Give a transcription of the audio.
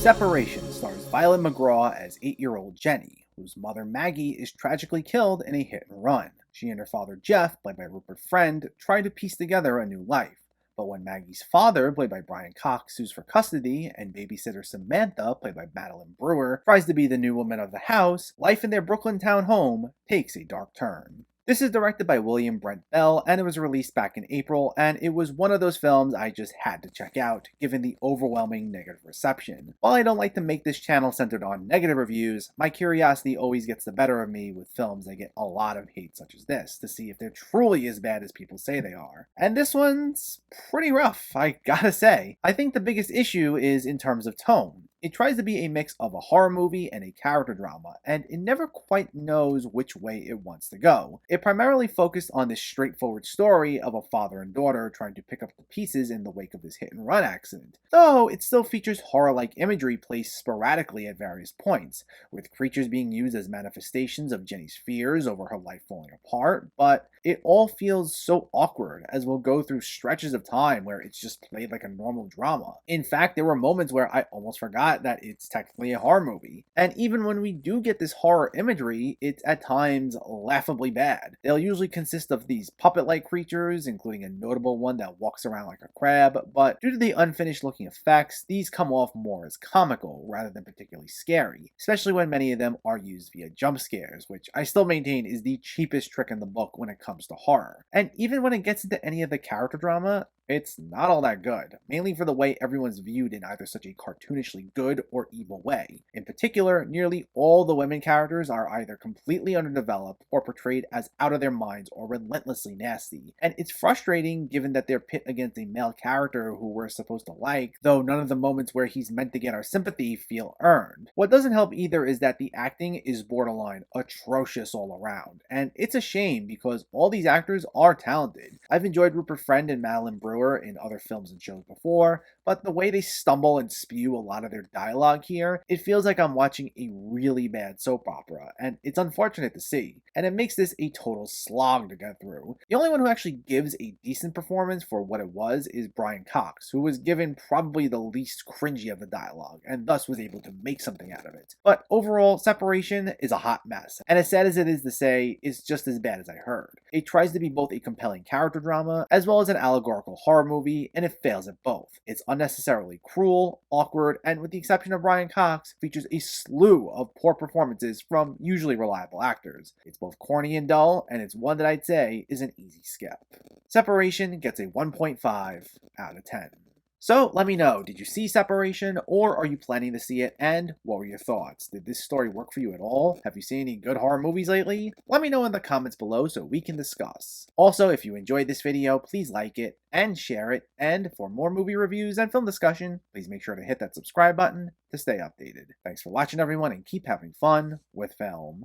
Separation stars Violet McGraw as 8-year-old Jenny, whose mother Maggie is tragically killed in a hit and run. She and her father Jeff, played by Rupert Friend, try to piece together a new life. But when Maggie's father, played by Brian Cox, sues for custody, and babysitter Samantha, played by Madeline Brewer, tries to be the new woman of the house, life in their Brooklyn town home takes a dark turn. This is directed by William Brent Bell, and it was released back in April, and it was one of those films I just had to check out, given the overwhelming negative reception. While I don't like to make this channel centered on negative reviews, my curiosity always gets the better of me with films that get a lot of hate such as this, to see if they're truly as bad as people say they are. And this one's pretty rough, I gotta say. I think the biggest issue is in terms of tone. It tries to be a mix of a horror movie and a character drama, and it never quite knows which way it wants to go. It primarily focused on this straightforward story of a father and daughter trying to pick up the pieces in the wake of this hit-and-run accident, though it still features horror-like imagery placed sporadically at various points, with creatures being used as manifestations of Jenny's fears over her life falling apart, but it all feels so awkward, as we'll go through stretches of time where it's just played like a normal drama. In fact, there were moments where I almost forgot that it's technically a horror movie. And even when we do get this horror imagery, it's at times laughably bad. They'll usually consist of these puppet-like creatures, including a notable one that walks around like a crab, but due to the unfinished looking effects, these come off more as comical rather than particularly scary, especially when many of them are used via jump scares, which I still maintain is the cheapest trick in the book when it comes to horror. And even when it gets into any of the character drama, it's not all that good, mainly for the way everyone's viewed in either such a cartoonishly good or evil way. In particular, nearly all the women characters are either completely underdeveloped or portrayed as out of their minds or relentlessly nasty. And it's frustrating given that they're pit against a male character who we're supposed to like, though none of the moments where he's meant to get our sympathy feel earned. What doesn't help either is that the acting is borderline atrocious all around, and it's a shame because all these actors are talented. I've enjoyed Rupert Friend and Madeline Brewer in other films and shows before, but the way they stumble and spew a lot of their dialogue here, it feels like I'm watching a really bad soap opera, and it's unfortunate to see, and it makes this a total slog to get through. The only one who actually gives a decent performance for what it was is Brian Cox, who was given probably the least cringy of the dialogue, and thus was able to make something out of it. But overall, Separation is a hot mess, and as sad as it is to say, it's just as bad as I heard. It tries to be both a compelling character drama, as well as an allegorical horror movie, and it fails at both. It's unnecessarily cruel, awkward, and with the exception of Brian Cox, features a slew of poor performances from usually reliable actors. It's both corny and dull, and it's one that I'd say is an easy skip. Separation gets a 1.5 out of 10. So let me know, did you see Separation, or are you planning to see it, and what were your thoughts? Did this story work for you at all? Have you seen any good horror movies lately? Let me know in the comments below so we can discuss. Also, if you enjoyed this video, please like it and share it, and for more movie reviews and film discussion, please make sure to hit that subscribe button to stay updated. Thanks for watching everyone, and keep having fun with film.